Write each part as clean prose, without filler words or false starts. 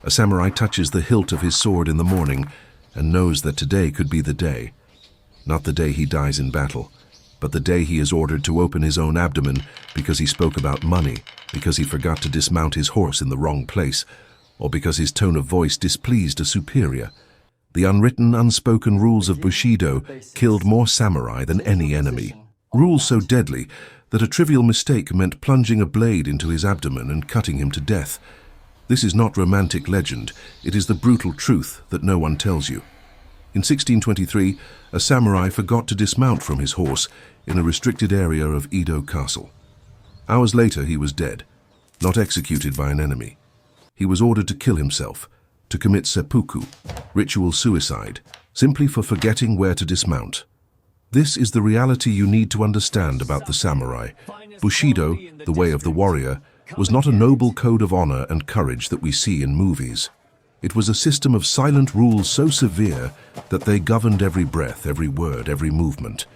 A samurai touches the hilt of his sword in the morning and knows that today could be the day. Not the day he dies in battle, but the day he is ordered to open his own abdomen because he spoke about money, because he forgot to dismount his horse in the wrong place, or because his tone of voice displeased a superior. The unwritten, unspoken rules of Bushido killed more samurai than any enemy. Rules so deadly that a trivial mistake meant plunging a blade into his abdomen and cutting him to death. This is not romantic legend, it is the brutal truth that no one tells you. In 1623, a samurai forgot to dismount from his horse in a restricted area of Edo Castle. Hours later, he was dead, not executed by an enemy. He was ordered to kill himself, to commit seppuku, ritual suicide, simply for forgetting where to dismount. This is the reality you need to understand about the samurai. Bushido, the way of the warrior, was not a noble code of honor and courage that we see in movies. It was a system of silent rules so severe that they governed every breath, every word, every movement.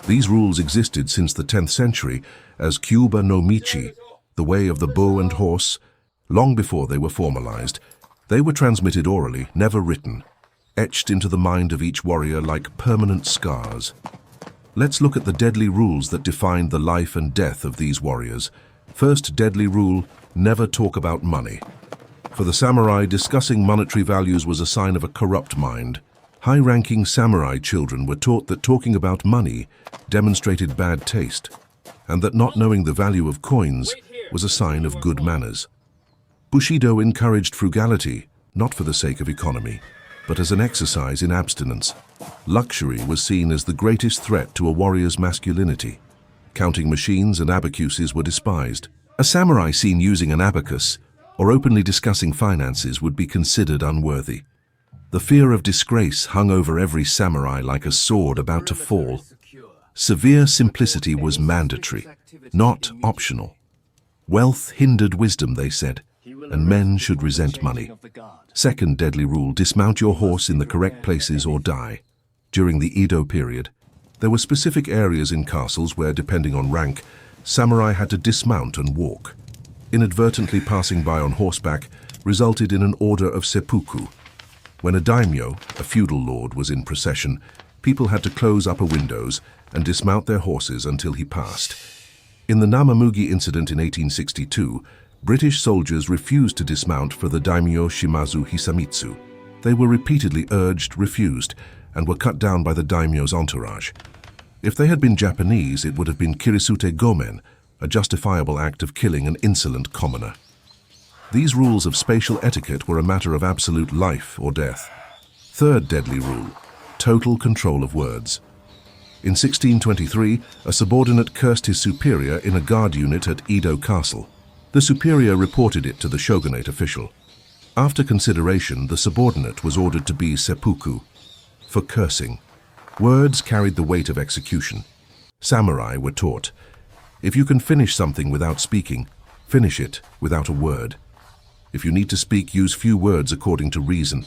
These rules existed since the 10th century as Kyuba no Michi, the way of the bow and horse, long before they were formalized. They were transmitted orally, never written, etched into the mind of each warrior like permanent scars. Let's look at the deadly rules that defined the life and death of these warriors. First deadly rule, never talk about money. For the samurai, discussing monetary values was a sign of a corrupt mind. High-ranking samurai children were taught that talking about money demonstrated bad taste, and that not knowing the value of coins was a sign of good manners. Bushido encouraged frugality, not for the sake of economy, but as an exercise in abstinence. Luxury was seen as the greatest threat to a warrior's masculinity. Counting machines and abacuses were despised. A samurai seen using an abacus or openly discussing finances would be considered unworthy. The fear of disgrace hung over every samurai like a sword about to fall. Severe simplicity was mandatory, not optional. Wealth hindered wisdom, they said, and men should resent money. Second deadly rule, dismount your horse in the correct places or die. During the Edo period, there were specific areas in castles where, depending on rank, samurai had to dismount and walk. Inadvertently passing by on horseback resulted in an order of seppuku. When a daimyo, a feudal lord, was in procession, people had to close upper windows and dismount their horses until he passed. In the Namamugi incident in 1862, British soldiers refused to dismount for the daimyo Shimazu Hisamitsu. They were repeatedly urged, refused, and were cut down by the daimyo's entourage. If they had been Japanese, it would have been kirisute gomen, a justifiable act of killing an insolent commoner. These rules of spatial etiquette were a matter of absolute life or death. Third deadly rule, total control of words. In 1623, a subordinate cursed his superior in a guard unit at Edo Castle. The superior reported it to the shogunate official. After consideration, the subordinate was ordered to be seppuku, for cursing. Words carried the weight of execution. Samurai were taught, if you can finish something without speaking, finish it without a word. If you need to speak, use few words according to reason.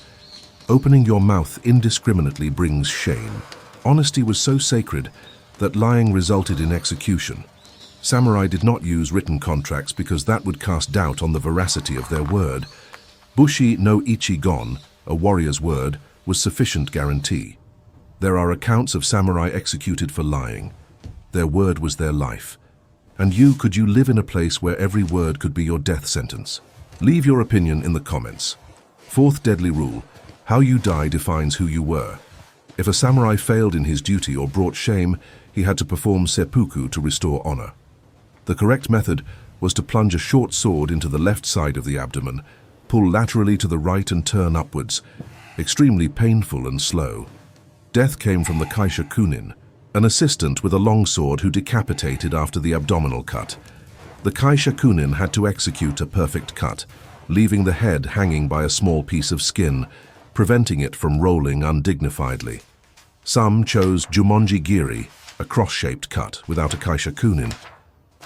Opening your mouth indiscriminately brings shame. Honesty was so sacred that lying resulted in execution. Samurai did not use written contracts because that would cast doubt on the veracity of their word. Bushi no ichigon, a warrior's word, was sufficient guarantee. There are accounts of samurai executed for lying. Their word was their life. And could you live in a place where every word could be your death sentence? Leave your opinion in the comments. Fourth deadly rule, how you die defines who you were. If a samurai failed in his duty or brought shame, he had to perform seppuku to restore honor. The correct method was to plunge a short sword into the left side of the abdomen, pull laterally to the right and turn upwards. Extremely painful and slow. Death came from the kaishakunin, an assistant with a long sword who decapitated after the abdominal cut. The kaishakunin had to execute a perfect cut, leaving the head hanging by a small piece of skin, preventing it from rolling undignifiedly. Some chose jumonji giri, a cross-shaped cut without a kaishakunin.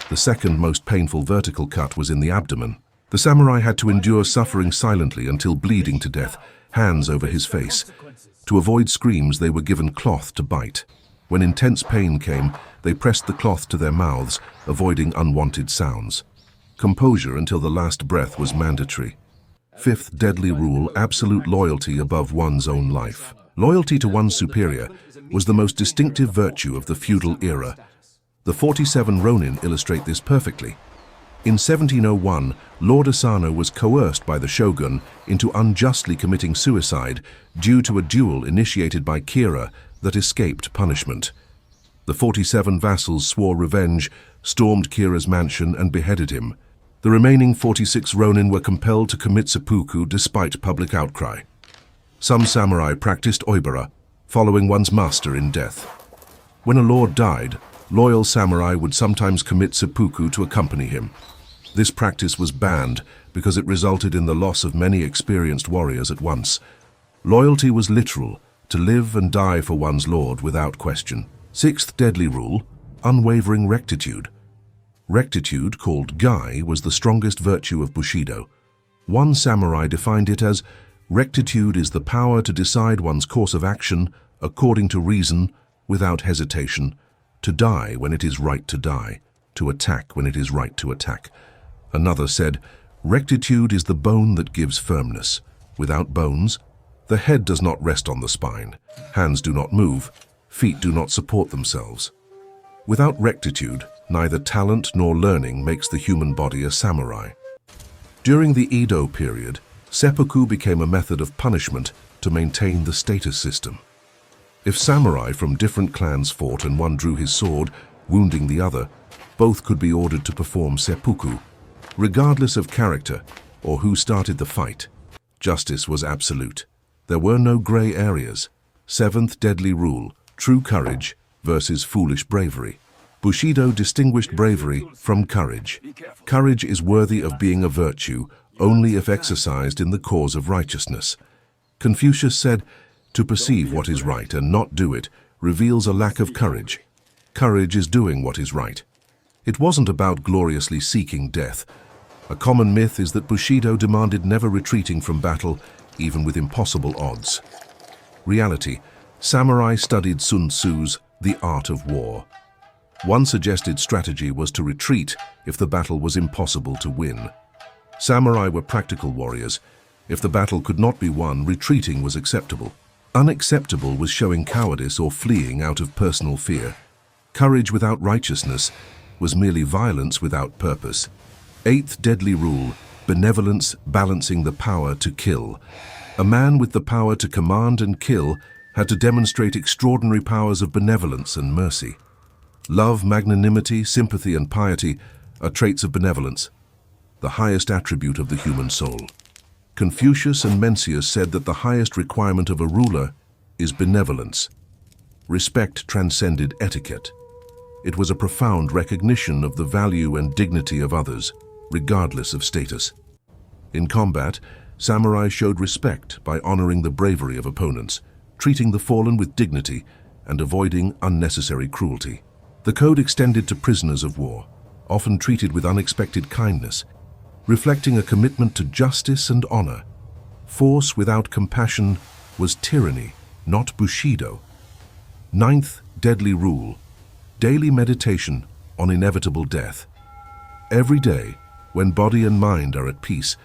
The second most painful vertical cut was in the abdomen. The samurai had to endure suffering silently until bleeding to death, hands over his face. To avoid screams, they were given cloth to bite. When intense pain came, they pressed the cloth to their mouths, avoiding unwanted sounds. Composure until the last breath was mandatory. Fifth deadly rule, absolute loyalty above one's own life. Loyalty to one's superior was the most distinctive virtue of the feudal era. The 47 Ronin illustrate this perfectly. In 1701, Lord Asano was coerced by the shogun into unjustly committing suicide due to a duel initiated by Kira that escaped punishment. The 47 vassals swore revenge, stormed Kira's mansion and beheaded him. The remaining 46 Ronin were compelled to commit seppuku despite public outcry. Some samurai practiced oibara, following one's master in death. When a lord died, loyal samurai would sometimes commit seppuku to accompany him. This practice was banned because it resulted in the loss of many experienced warriors at once. Loyalty was literal, to live and die for one's lord without question. Sixth deadly rule, unwavering rectitude. Rectitude, called gai, was the strongest virtue of Bushido. One samurai defined it as, rectitude is the power to decide one's course of action according to reason, without hesitation, to die when it is right to die, to attack when it is right to attack. Another said, rectitude is the bone that gives firmness. Without bones, the head does not rest on the spine, hands do not move, feet do not support themselves. Without rectitude, neither talent nor learning makes the human body a samurai. During the Edo period, seppuku became a method of punishment to maintain the status system. If samurai from different clans fought and one drew his sword, wounding the other, both could be ordered to perform seppuku. Regardless of character or who started the fight, justice was absolute. There were no gray areas. Seventh deadly rule, true courage versus foolish bravery. Bushido distinguished bravery from courage. Courage is worthy of being a virtue only if exercised in the cause of righteousness. Confucius said, to perceive what is right and not do it reveals a lack of courage. Courage is doing what is right. It wasn't about gloriously seeking death. A common myth is that Bushido demanded never retreating from battle, even with impossible odds. Reality, samurai studied Sun Tzu's The Art of War. One suggested strategy was to retreat if the battle was impossible to win. Samurai were practical warriors. If the battle could not be won, retreating was acceptable. Unacceptable was showing cowardice or fleeing out of personal fear. Courage without righteousness was merely violence without purpose. Eighth deadly rule, benevolence balancing the power to kill. A man with the power to command and kill had to demonstrate extraordinary powers of benevolence and mercy. Love, magnanimity, sympathy, and piety are traits of benevolence, the highest attribute of the human soul. Confucius and Mencius said that the highest requirement of a ruler is benevolence. Respect transcended etiquette. It was a profound recognition of the value and dignity of others, regardless of status. In combat, samurai showed respect by honoring the bravery of opponents, treating the fallen with dignity, and avoiding unnecessary cruelty. The code extended to prisoners of war, often treated with unexpected kindness, reflecting a commitment to justice and honor. Force without compassion was tyranny, not Bushido. Ninth deadly rule, daily meditation on inevitable death. Every day, when body and mind are at peace,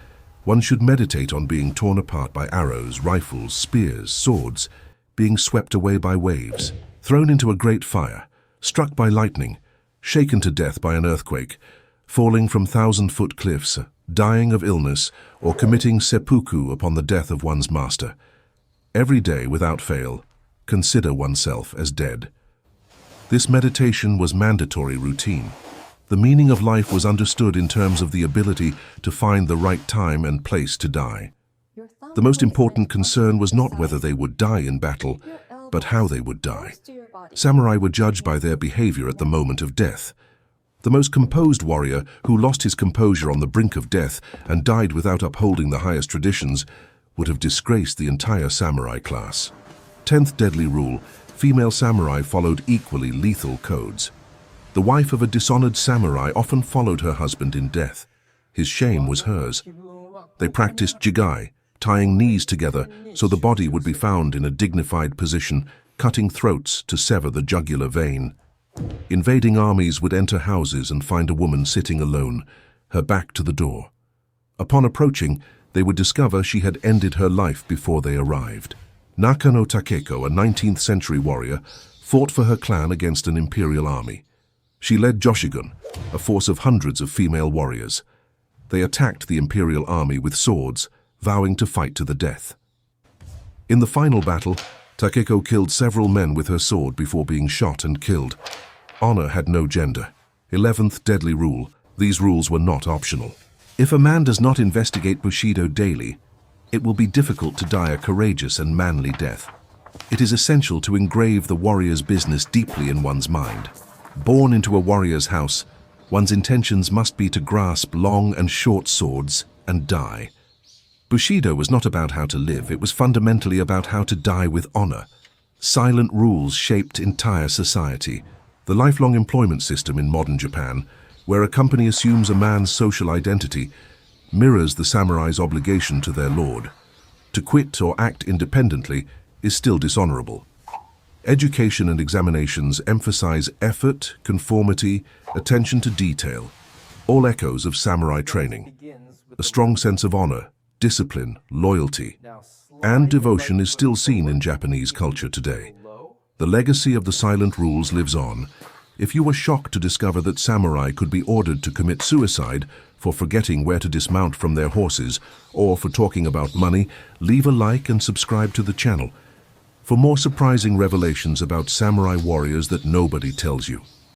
one should meditate on being torn apart by arrows, rifles, spears, swords, being swept away by waves, thrown into a great fire, struck by lightning, shaken to death by an earthquake, falling from 1,000-foot cliffs, dying of illness, or committing seppuku upon the death of one's master. Every day, without fail, consider oneself as dead. This meditation was mandatory routine. The meaning of life was understood in terms of the ability to find the right time and place to die. The most important concern was not whether they would die in battle, but how they would die. Samurai were judged by their behavior at the moment of death. The most composed warrior who lost his composure on the brink of death and died without upholding the highest traditions would have disgraced the entire samurai class. 10th deadly rule, female samurai followed equally lethal codes. The wife of a dishonored samurai often followed her husband in death. His shame was hers. They practiced jigai, tying knees together so the body would be found in a dignified position, cutting throats to sever the jugular vein. Invading armies would enter houses and find a woman sitting alone, her back to the door. Upon approaching, they would discover she had ended her life before they arrived. Nakano Takeko, a 19th century warrior, fought for her clan against an imperial army. She led Joshigun, a force of hundreds of female warriors. They attacked the imperial army with swords, vowing to fight to the death. In the final battle, Takeko killed several men with her sword before being shot and killed. Honor had no gender. 11th deadly rule. These rules were not optional. If a man does not investigate Bushido daily, it will be difficult to die a courageous and manly death. It is essential to engrave the warrior's business deeply in one's mind. Born into a warrior's house, one's intentions must be to grasp long and short swords and die. Bushido was not about how to live, it was fundamentally about how to die with honor. Silent rules shaped entire society. The lifelong employment system in modern Japan, where a company assumes a man's social identity, mirrors the samurai's obligation to their lord. To quit or act independently is still dishonorable. Education and examinations emphasize effort, conformity, attention to detail, all echoes of samurai training. A strong sense of honor, discipline, loyalty, and devotion is still seen in Japanese culture today. The legacy of the silent rules lives on. If you were shocked to discover that samurai could be ordered to commit suicide for forgetting where to dismount from their horses or for talking about money, leave a like and subscribe to the channel for more surprising revelations about samurai warriors that nobody tells you.